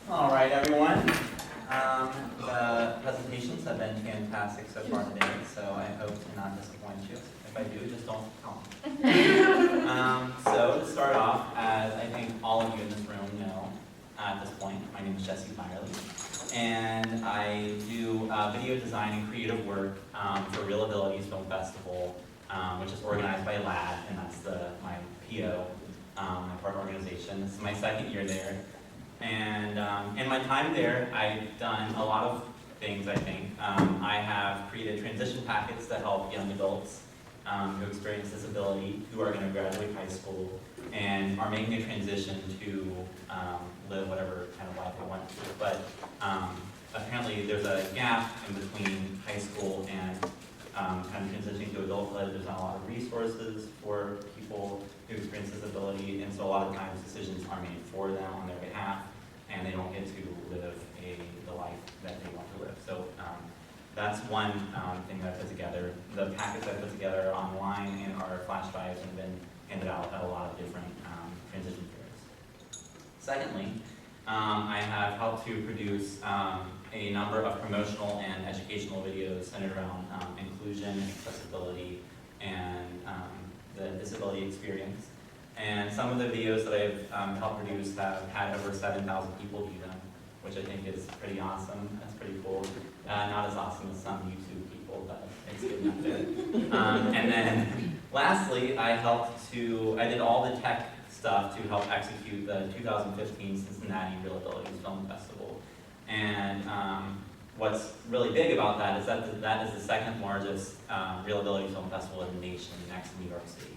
All right, everyone. The presentations have been fantastic so far today, so I hope to not disappoint you. If I do, just don't tell me. So to start off, as I think all of you in this room know at this point, my name is Jesse Byerly, and I do video design and creative work for Real Abilities Film Festival, which is organized by LAD, and that's my PO, my partner organization. This is my second year there. And in my time there, I've done a lot of things, I think. I have created transition packets that help young adults who experience disability, who are going to graduate high school, and are making a transition to live whatever kind of life they want to. But apparently there's a gap in between high school and kind of transitioning to adulthood. There's not a lot of resources for people who experience disability, and so a lot of times decisions are made for them on their behalf, and they don't get to live the life that they want to live. So that's one thing that I put together. The packets I put together are online and are flash drives and have been handed out at a lot of different transition fairs. Secondly, I have helped to produce a number of promotional and educational videos centered around inclusion, accessibility, and the disability experience. And some of the videos that I've helped produce have had over 7,000 people view them, which I think is pretty awesome. That's pretty cool. Not as awesome as some YouTube people, but it's good enough there. And then lastly, I did all the tech stuff to help execute the 2015 Cincinnati Real Abilities Film Festival. And what's really big about that is that is the second largest Real Abilities Film Festival in the nation, next to New York City.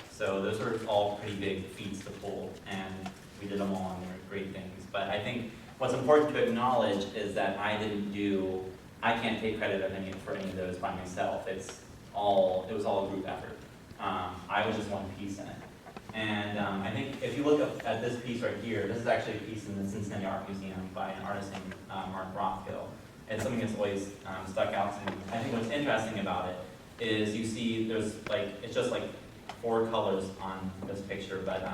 So those are all pretty big feats to pull, and we did them all, and they were great things. But I think what's important to acknowledge is that I can't take credit for any of those by myself. It was all a group effort. I was just one piece in it. And I think if you look at this piece right here, this is actually a piece in the Cincinnati Art Museum by an artist named Mark Rothkill. It's something that's always stuck out to me. I think what's interesting about it is you see it's just like 4 colors on this picture, but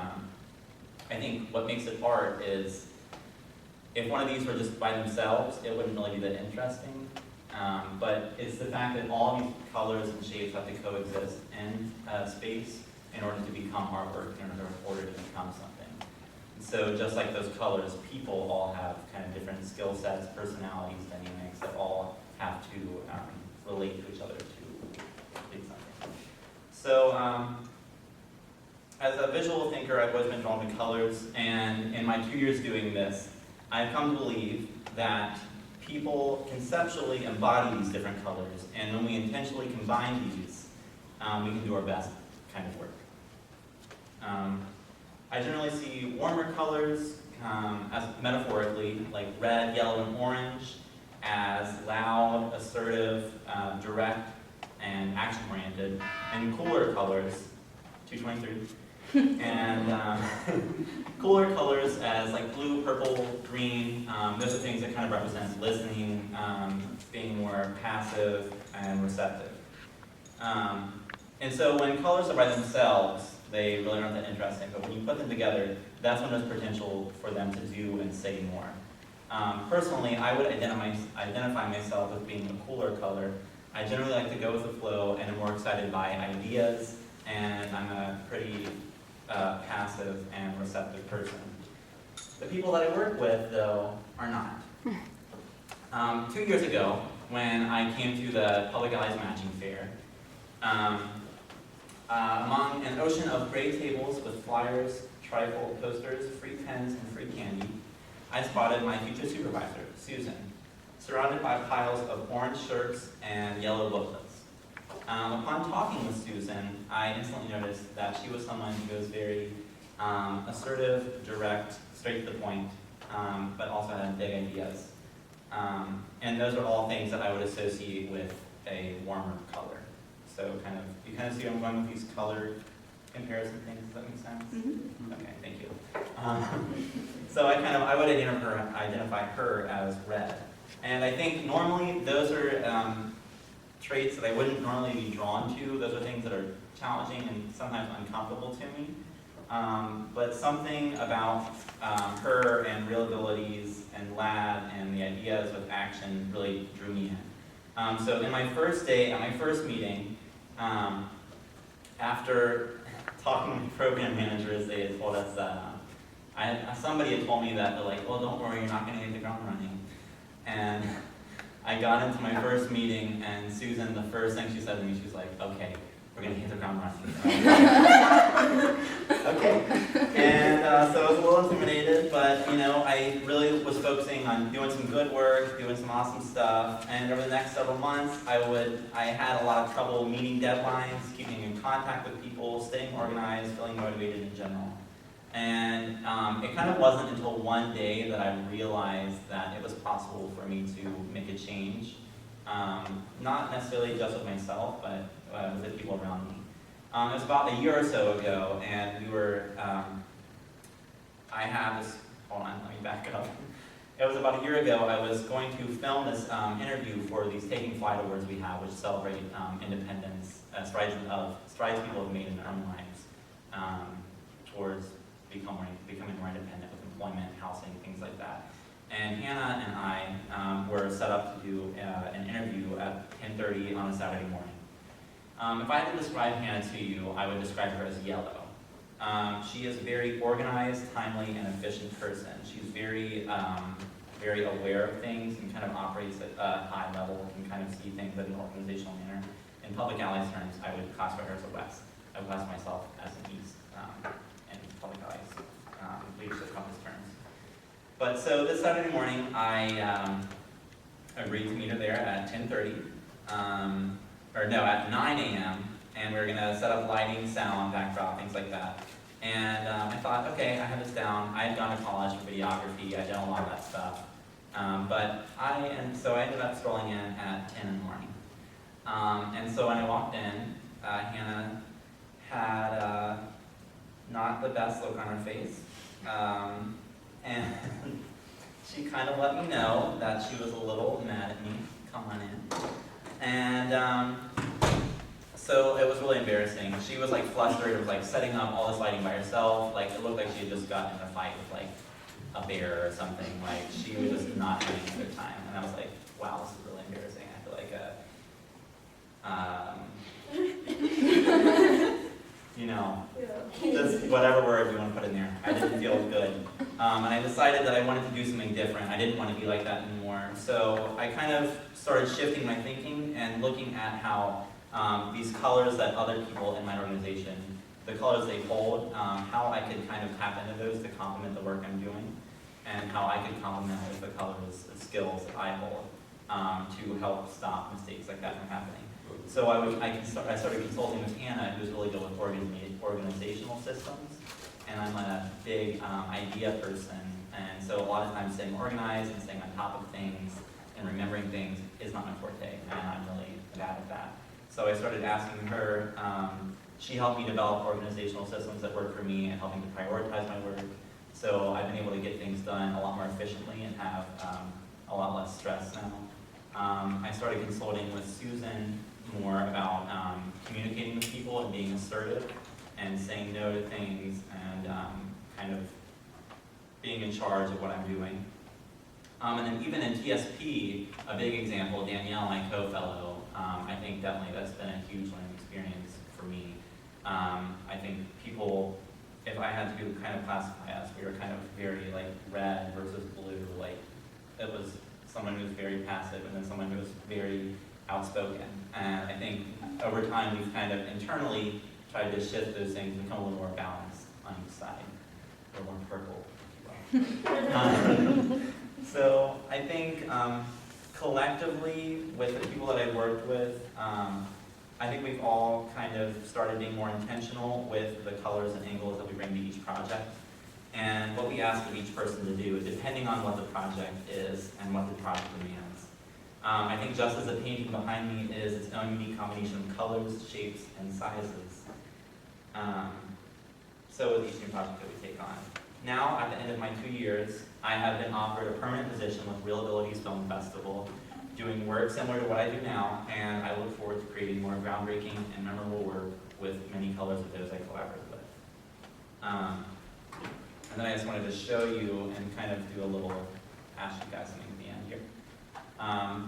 I think what makes it art is if one of these were just by themselves, it wouldn't really be that interesting. But it's the fact that all these colors and shapes have to coexist in space in order to become artwork, in order to become something. So just like those colors, people all have kind of different skill sets, personalities, dynamics that all have to relate to each other to complete something. So as a visual thinker, I've always been drawn to colors, and in my 2 years doing this, I've come to believe that people conceptually embody these different colors, and when we intentionally combine these, we can do our best kind of work. I generally see warmer colors as metaphorically, like red, yellow, and orange, as loud, assertive, direct, and action-oriented, and cooler colors, 223, and cooler colors as like blue, purple, green. Those are things that kind of represent listening, being more passive and receptive. And so when colors are by themselves, they really aren't that interesting, but when you put them together, that's when there's potential for them to do and say more. Personally, I would identify myself as being a cooler color. I generally like to go with the flow and am more excited by ideas, and I'm a pretty passive and receptive person. The people that I work with, though, are not. 2 years ago, when I came to the Public Allies Matching Fair, among an ocean of gray tables with flyers, trifold posters, free pens, and free candy, I spotted my future supervisor, Susan, surrounded by piles of orange shirts and yellow booklets. Upon talking with Susan, I instantly noticed that she was someone who was very assertive, direct, straight to the point, but also had big ideas. And those are all things that I would associate with a warmer color. So you kind of see where I'm going with these color comparison things. Does that make sense? Mm-hmm. Okay, thank you. So I would identify her as red. And I think normally those are traits that I wouldn't normally be drawn to. Those are things that are challenging and sometimes uncomfortable to me. but something about her and Real Abilities and Lab and the ideas with action really drew me in. So in my first day, at my first meeting, after talking to my program managers, they had told us that somebody had told me that they're like, well, don't worry, you're not going to hit the ground running. And I got into my first meeting, and Susan, the first thing she said to me, she was like, okay, we're going to hit the ground running. Okay. And so I was a little intimidated, but I really was focusing on doing some good work, doing some awesome stuff. And over the next several months, I had a lot of trouble meeting deadlines, keeping in contact with people, staying organized, feeling motivated in general. And it kind of wasn't until one day that I realized that it was possible for me to make a change. Not necessarily just with myself, but with the people around me. It was about a year or so ago, and we were, I have this, hold on, let me back up. It was about a year ago, I was going to film this interview for these Taking Flight Awards we have, which celebrate independence, strides people have made in their own lives towards becoming more independent with employment, housing, things like that. And Hannah and I were set up to do an interview at 10:30 on a Saturday morning. If I had to describe Hannah to you, I would describe her as yellow. She is a very organized, timely, and efficient person. She's very aware of things and kind of operates at a high level, can kind of see things in an organizational manner. In Public Allies terms, I would classify her as a West. I would classify myself as an East in Public Allies leadership compass terms. But so this Saturday morning, I agreed to meet her there at 10:30. At 9 a.m., and we were going to set up lighting, sound, backdrop, things like that. And I thought, okay, I have this down. I had gone to college for videography. I'd done a lot of that stuff. So I ended up strolling in at 10 in the morning. And so when I walked in, Hannah had not the best look on her face. And she kind of let me know that she was a little mad at me. Come on in. And so it was really embarrassing. She was like flustered. It was like setting up all this lighting by herself. Like it looked like she had just gotten in a fight with like a bear or something. Like she was just not having a good time. And I was like, wow, this is really embarrassing. I feel like just whatever word you want to put in there. I didn't feel good. And I decided that I wanted to do something different. I didn't want to be like that anymore. So I kind of started shifting my thinking and looking at how these colors that other people in my organization, the colors they hold, how I could kind of tap into those to complement the work I'm doing, and how I could complement with the colors, the skills that I hold to help stop mistakes like that from happening. So I started consulting with Hannah, who's really good with organizational systems, and I'm a big idea person, and so a lot of times staying organized and staying on top of things and remembering things is not my forte, and I'm really bad at that. So I started asking her, she helped me develop organizational systems that work for me and helping to prioritize my work. So I've been able to get things done a lot more efficiently and have a lot less stress now. I started consulting with Susan more about communicating with people and being assertive and saying no to things and kind of being in charge of what I'm doing. And then even in TSP, a big example, Danielle, my co-fellow, I think definitely that's been a huge learning experience for me. I think people, if I had to kind of classify us, we were kind of very like red versus blue. Like it was someone who was very passive and then someone who was very outspoken. And I think over time we've kind of internally tried to shift those things and become a little more balanced on each side, a little more purple. So I think collectively with the people that I've worked with, I think we've all kind of started being more intentional with the colors and angles that we bring to each project. And what we ask of each person to do, depending on what the project is and what the project demands. I think just as the painting behind me is its own unique combination of colors, shapes, and sizes. So with each new project that we take on. Now, at the end of my 2 years, I have been offered a permanent position with Real Abilities Film Festival, doing work similar to what I do now, and I look forward to creating more groundbreaking and memorable work with many colors of those I collaborate with. And then I just wanted to show you and kind of do a little, ask you guys something at the end here.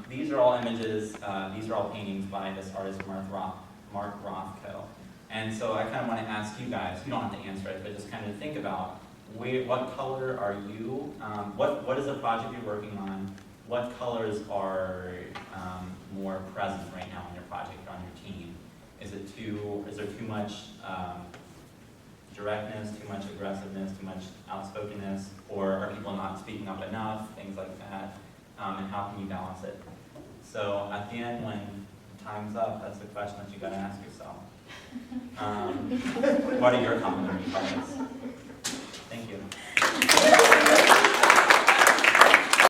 These are all images, these are all paintings by this artist, Mark Rothko. And so I kind of want to ask you guys, you don't have to answer it, but just kind of think about what color are you, what is the project you're working on, what colors are more present right now in your project or on your team? Is there too much directness, too much aggressiveness, too much outspokenness, or are people not speaking up enough, things like that, and how can you balance it? So at the end, when time's up, that's the question that you got to ask yourself. What are your complementary colors? Thank you.